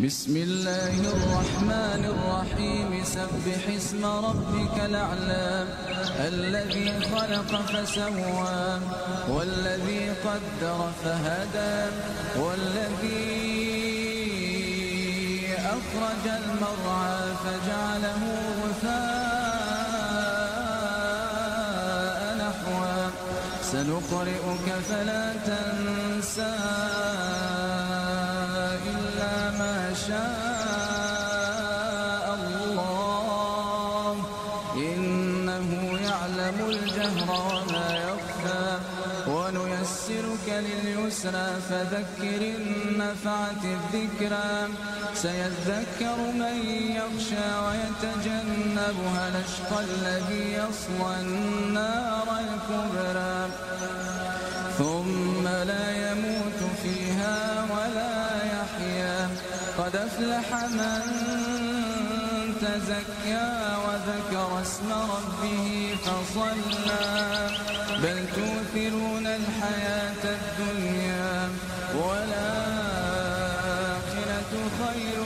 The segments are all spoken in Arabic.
بسم الله الرحمن الرحيم سبح اسم ربك الأعلى الذي خلق فسوى والذي قدر فهدى والذي أخرج المرعى فجعله غثاء نحوا سنقرئك فلا تنسى إلا ما شاء الله إنه يعلم الجهر وما يخفى ونيسرك لليسرى فذكر إن نفعت الذكرى سيذكر من يخشى ويتجنبها الأشقى الذي يصلى النار الكبرى ثم لا يموت فيها ولا يحيا قد أفلح من تزكى وذكر اسم ربه فصلى بل تؤثرون الحياة الدنيا والآخرة خير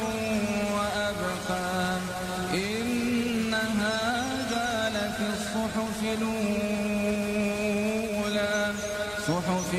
وأبقى إن هذا لفي الصحف الأولى صحف